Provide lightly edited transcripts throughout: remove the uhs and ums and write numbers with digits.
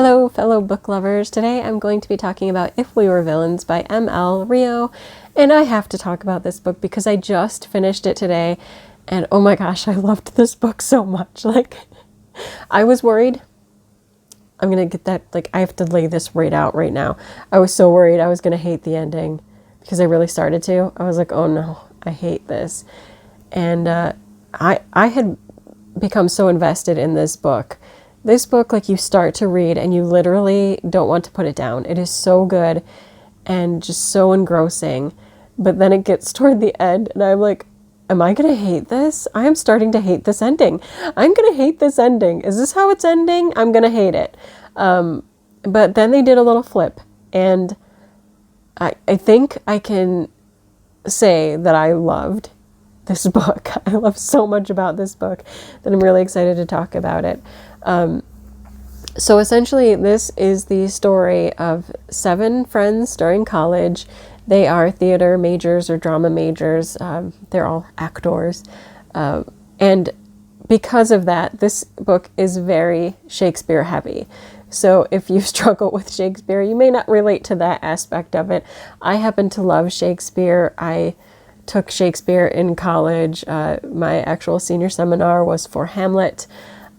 Hello, fellow book lovers. Today I'm going to be talking about If We Were Villains by M.L. Rio, and I have to talk about this book because I just finished it today, and oh my gosh, I loved this book so much. I was worried. I'm gonna get that, I have to lay this right out right now. I was so worried I was gonna hate the ending because I really started to. I was like, oh no, I hate this. And I had become so invested in this book. This book, you start to read and you literally don't want to put it down. It is so good and just so engrossing. But then it gets toward the end and I'm like, am I going to hate this? I am starting to hate this ending. I'm going to hate this ending. Is this how it's ending? I'm going to hate it. But then they did a little flip. And I think I can say that I loved this book. I love so much about this book that I'm really excited to talk about it. So essentially this is the story of 7 friends during college. They are theater majors or drama majors. They're all actors. And because of that, this book is very Shakespeare heavy. So if you struggle with Shakespeare, you may not relate to that aspect of it. I happen to love Shakespeare. I took Shakespeare in college. My actual senior seminar was for Hamlet.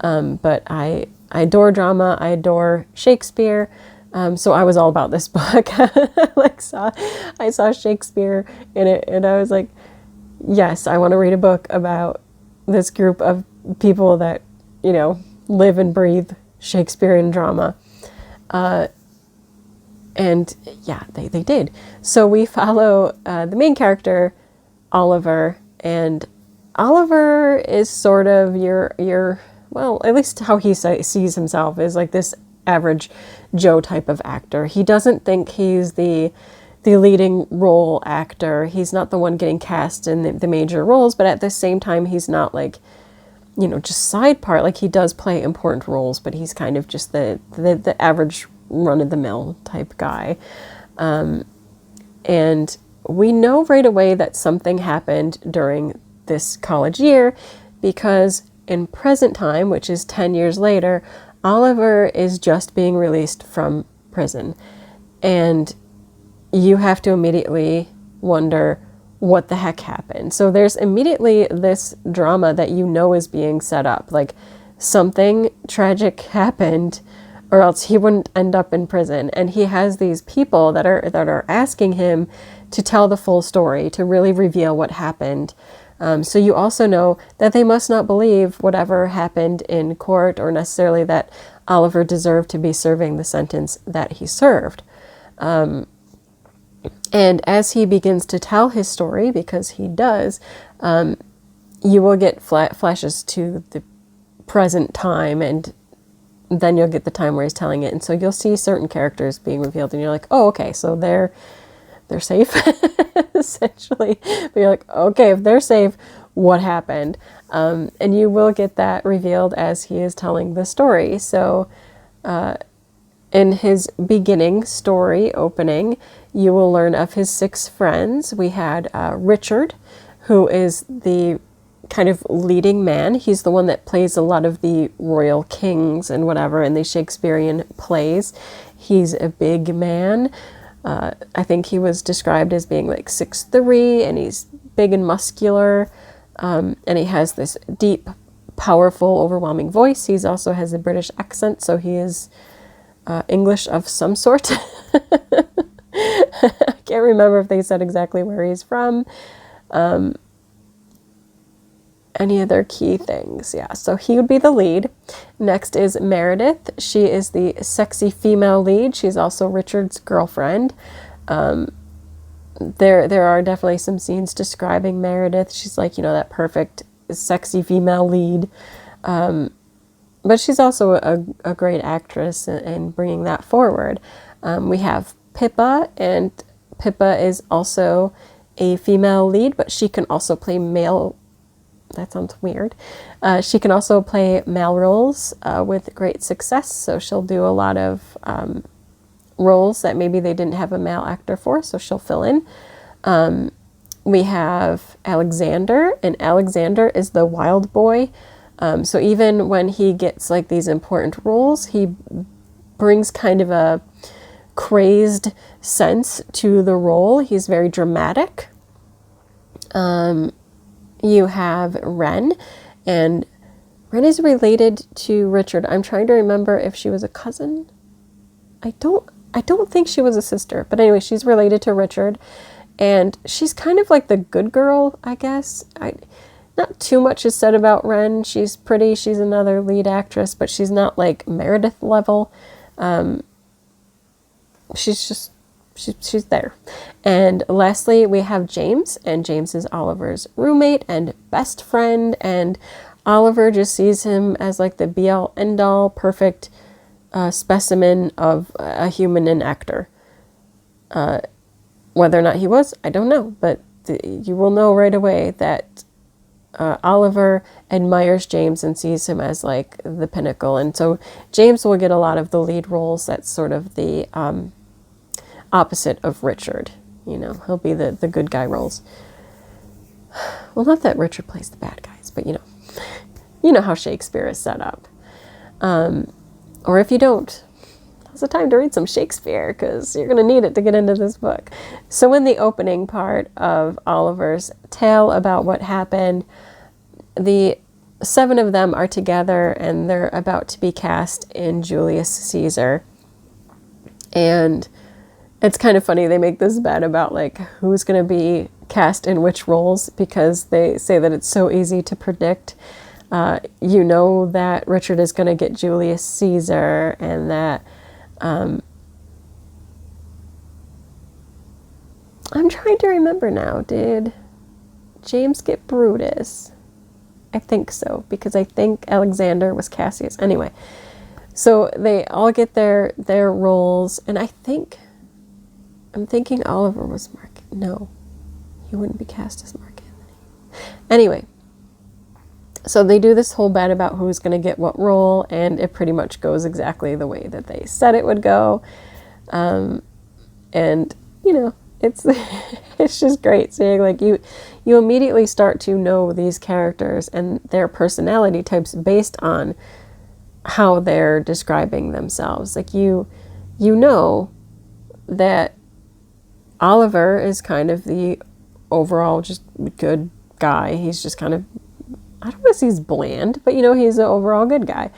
But I adore drama. I adore Shakespeare. So I was all about this book. I saw Shakespeare in it and I was like, yes, I want to read a book about this group of people that, live and breathe Shakespearean drama. And yeah, they did. So we follow the main character, Oliver, and Oliver is sort of your well, at least how he sees himself is like this average Joe type of actor. He doesn't think he's the leading role actor. He's not the one getting cast in the major roles, but at the same time, he's not just side part. He does play important roles, but he's kind of just the average run-of-the-mill type guy. And we know right away that something happened during this college year because in present time, which is 10 years later, Oliver is just being released from prison. And you have to immediately wonder what the heck happened. So there's immediately this drama that is being set up. Something tragic happened or else he wouldn't end up in prison. And he has these people that are asking him to tell the full story, to really reveal what happened. So you also know that they must not believe whatever happened in court or necessarily that Oliver deserved to be serving the sentence that he served. And as he begins to tell his story, because he does, you will get flashes to the present time, and then you'll get the time where he's telling it. And so you'll see certain characters being revealed and you're like, oh, okay, so they're safe, essentially. But you're like, okay, if they're safe, what happened? And you will get that revealed as he is telling the story. So in his beginning story opening, you will learn of his 6 friends. We had Richard, who is the kind of leading man. He's the one that plays a lot of the royal kings and whatever in the Shakespearean plays. He's a big man. I think he was described as being 6'3", and he's big and muscular, and he has this deep, powerful, overwhelming voice. He also has a British accent, so he is English of some sort. I can't remember if they said exactly where he's from. Any other key things? Yeah, so he would be the lead. Next is Meredith. She is the sexy female lead. She's also Richard's girlfriend. There are definitely some scenes describing Meredith. She's that perfect sexy female lead. But she's also a great actress in bringing that forward. We have Pippa, and Pippa is also a female lead, but she can also play male. That sounds weird. She can also play male roles with great success. So she'll do a lot of roles that maybe they didn't have a male actor for, so she'll fill in. We have Alexander, and Alexander is the wild boy. So even when he gets these important roles, he brings kind of a crazed sense to the role. He's very dramatic. You have Ren, and Ren is related to Richard. I'm trying to remember if she was a cousin. I don't think she was a sister, but anyway, she's related to Richard, and she's kind of like the good girl, I guess. Not too much is said about Ren. She's pretty. She's another lead actress, but she's not like Meredith level. She's there. And lastly, we have James, and James is Oliver's roommate and best friend, and Oliver just sees him as like the be-all, end-all, perfect specimen of a human and actor. Whether or not he was, I don't know, but you will know right away that Oliver admires James and sees him as like the pinnacle. And so James will get a lot of the lead roles. That's sort of the opposite of Richard. You know, he'll be the good guy roles. Well, not that Richard plays the bad guys, but you know how Shakespeare is set up. Or if you don't, now's the time to read some Shakespeare, because you're going to need it to get into this book. So in the opening part of Oliver's tale about what happened, the 7 of them are together and they're about to be cast in Julius Caesar. And it's kind of funny, they make this bet about like who's going to be cast in which roles, because they say that it's so easy to predict. You know that Richard is going to get Julius Caesar, and that I'm trying to remember now. Did James get Brutus? I think so, because I think Alexander was Cassius. Anyway, so they all get their roles, and I'm thinking Oliver was Mark. No, he wouldn't be cast as Mark Anthony. Anyway, so they do this whole bet about who's going to get what role, and it pretty much goes exactly the way that they said it would go. And you know, it's it's just great seeing like you immediately start to know these characters and their personality types based on how they're describing themselves. Like you know that Oliver is kind of the overall just good guy. He's just kind of, I don't want to say he's bland, but you know, he's an overall good guy.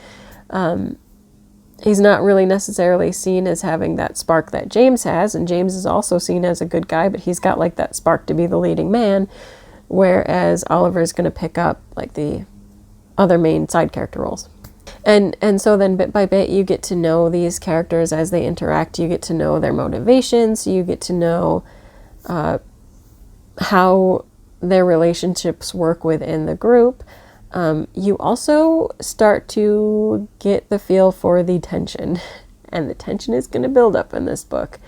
He's not really necessarily seen as having that spark that James has, and James is also seen as a good guy, but he's got like that spark to be the leading man, whereas Oliver is going to pick up like the other main side character roles. And so then bit by bit you get to know these characters as they interact. You get to know their motivations. You get to know how their relationships work within the group. You also start to get the feel for the tension, and the tension is going to build up in this book.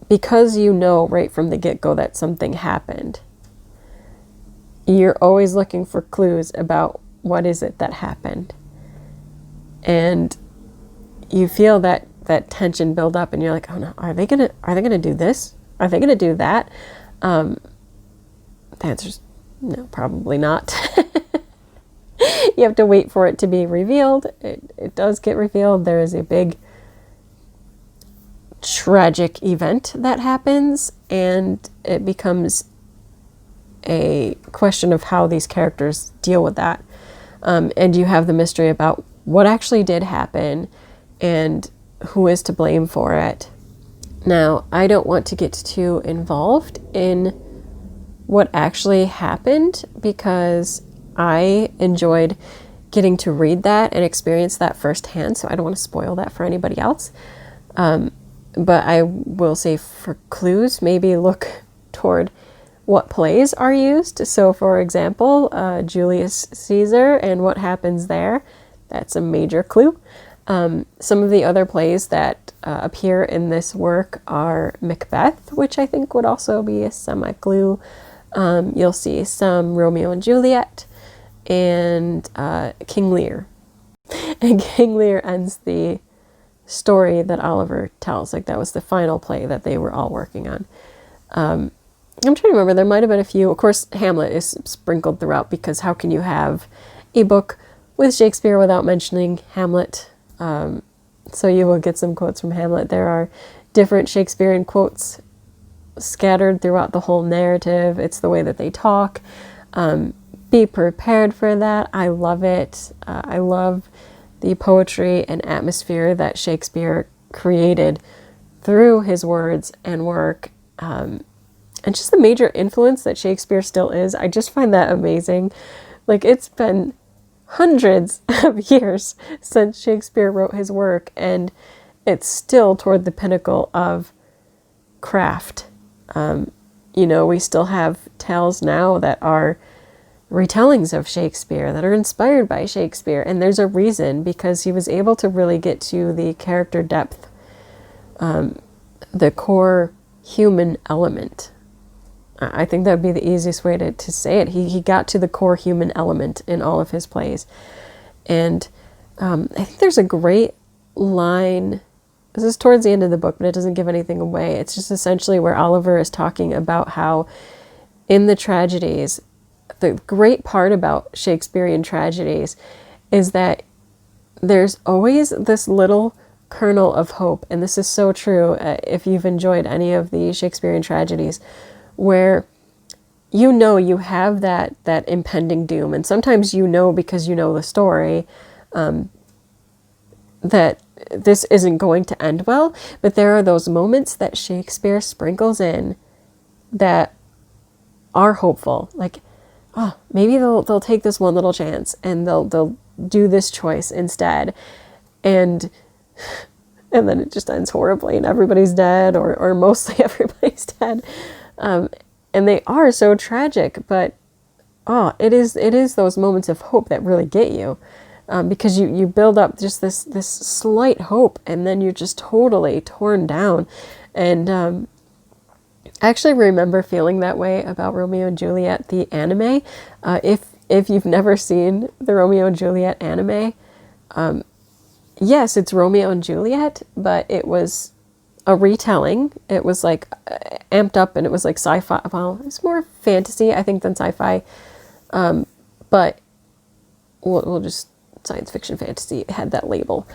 Because you know right from the get-go that something happened, you're always looking for clues about what is it that happened. And you feel that tension build up, and you're like, oh no, are they gonna do this? Are they gonna do that? The answer's no, probably not. You have to wait for it to be revealed. It does get revealed. There is a big tragic event that happens, and it becomes a question of how these characters deal with that. And you have the mystery about what actually did happen and who is to blame for it. Now, I don't want to get too involved in what actually happened, because I enjoyed getting to read that and experience that firsthand, so I don't want to spoil that for anybody else. But I will say, for clues, maybe look toward what plays are used. So for example, Julius Caesar and what happens there, that's a major clue. Some of the other plays that appear in this work are Macbeth, which I think would also be a semi-clue. You'll see some Romeo and Juliet, and King Lear. And King Lear ends the story that Oliver tells. Like, that was the final play that they were all working on. I'm trying to remember, there might have been a few. Of course, Hamlet is sprinkled throughout, because how can you have a book with Shakespeare without mentioning Hamlet? So you will get some quotes from Hamlet. There are different Shakespearean quotes scattered throughout the whole narrative. It's the way that they talk. Be prepared for that. I love it. I love the poetry and atmosphere that Shakespeare created through his words and work. And just the major influence that Shakespeare still is. I just find that amazing. Like, it's been hundreds of years since Shakespeare wrote his work, and it's still toward the pinnacle of craft. We still have tales now that are retellings of Shakespeare, that are inspired by Shakespeare, and there's a reason, because he was able to really get to the character depth, the core human element. I think that would be the easiest way to say it. He got to the core human element in all of his plays. And I think there's a great line. This is towards the end of the book, but it doesn't give anything away. It's just essentially where Oliver is talking about how in the tragedies, the great part about Shakespearean tragedies is that there's always this little kernel of hope. And this is so true if you've enjoyed any of the Shakespearean tragedies, where you have that impending doom. And sometimes because you know the story, that this isn't going to end well. But there are those moments that Shakespeare sprinkles in that are hopeful. Like, oh, maybe they'll take this one little chance and they'll do this choice instead. And then it just ends horribly and everybody's dead, or mostly everybody's dead. And they are so tragic, but it is those moments of hope that really get you, because you build up just this slight hope, and then you're just totally torn down. And I actually remember feeling that way about Romeo and Juliet, the anime. If you've never seen the Romeo and Juliet anime, yes, it's Romeo and Juliet, but it was a retelling. It was like amped up, and it was like sci-fi. Well, it's more fantasy, I think, than sci-fi. But we'll just science fiction fantasy. It had that label.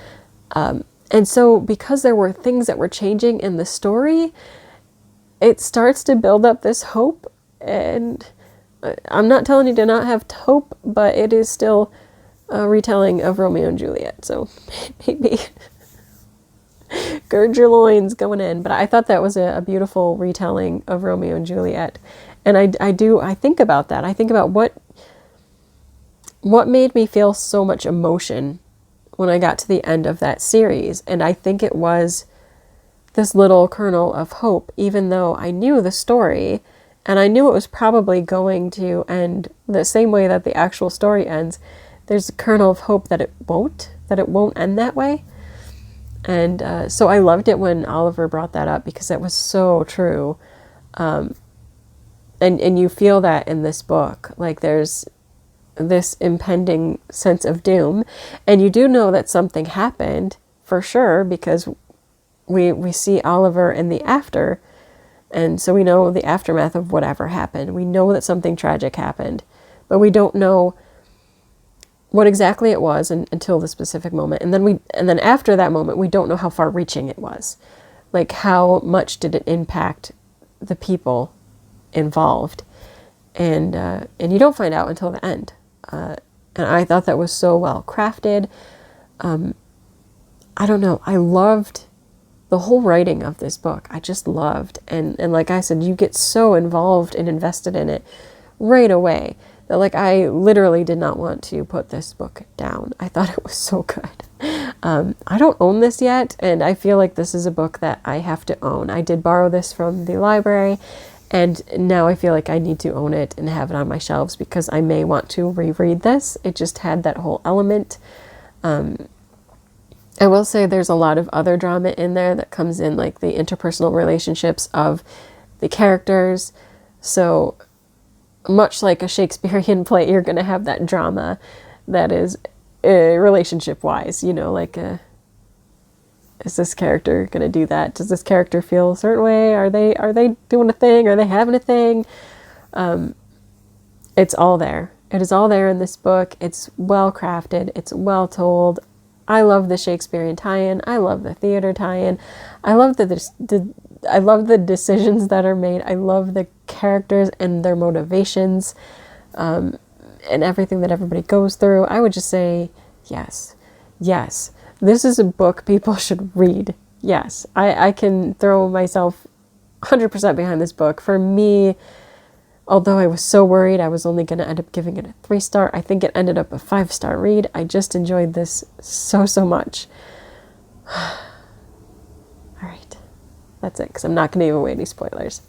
And so because there were things that were changing in the story, it starts to build up this hope. And I'm not telling you to not have hope, but it is still a retelling of Romeo and Juliet. So maybe gird your loins going in. But I thought that was a beautiful retelling of Romeo and Juliet. And I think about that. I think about what made me feel so much emotion when I got to the end of that series. And I think it was this little kernel of hope, even though I knew the story and I knew it was probably going to end the same way that the actual story ends. There's a kernel of hope that it won't end that way. And so I loved it when Oliver brought that up, because it was so true. And you feel that in this book. Like, there's this impending sense of doom, and you do know that something happened for sure, because we see Oliver in the after, and so we know the aftermath of whatever happened. We know that something tragic happened, but we don't know what exactly it was until the specific moment. And then after that moment, we don't know how far reaching it was. Like, how much did it impact the people involved? And you don't find out until the end. And I thought that was so well crafted. I don't know. I loved the whole writing of this book. I just loved. And like I said, you get so involved and invested in it right away that, like, I literally did not want to put this book down. I thought it was so good. I don't own this yet, and I feel like this is a book that I have to own. I did borrow this from the library, and now I feel like I need to own it and have it on my shelves, because I may want to reread this. It just had that whole element. I will say there's a lot of other drama in there that comes in, like the interpersonal relationships of the characters. So much like a Shakespearean play, you're going to have that drama that is relationship-wise, like is this character going to do that? Does this character feel a certain way? Are they doing a thing? Are they having a thing? It's all there. It is all there in this book. It's well crafted. It's well told. I love the Shakespearean tie-in. I love the theater tie-in. I love I love the decisions that are made. I love the characters and their motivations, and everything that everybody goes through. I would just say yes. Yes. This is a book people should read. Yes. I can throw myself 100% behind this book. For me, although I was so worried I was only going to end up giving it a 3-star, I think it ended up a 5-star read. I just enjoyed this so, so much. All right. That's it, because I'm not going to give away any spoilers.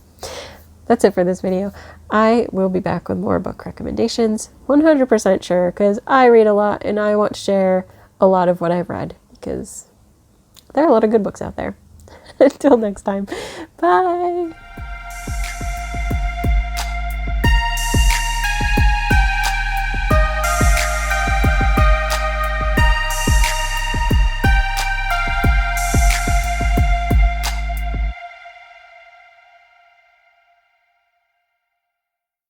That's it for this video. I will be back with more book recommendations, 100% sure, because I read a lot and I want to share a lot of what I've read, because there are a lot of good books out there. Until next time, bye!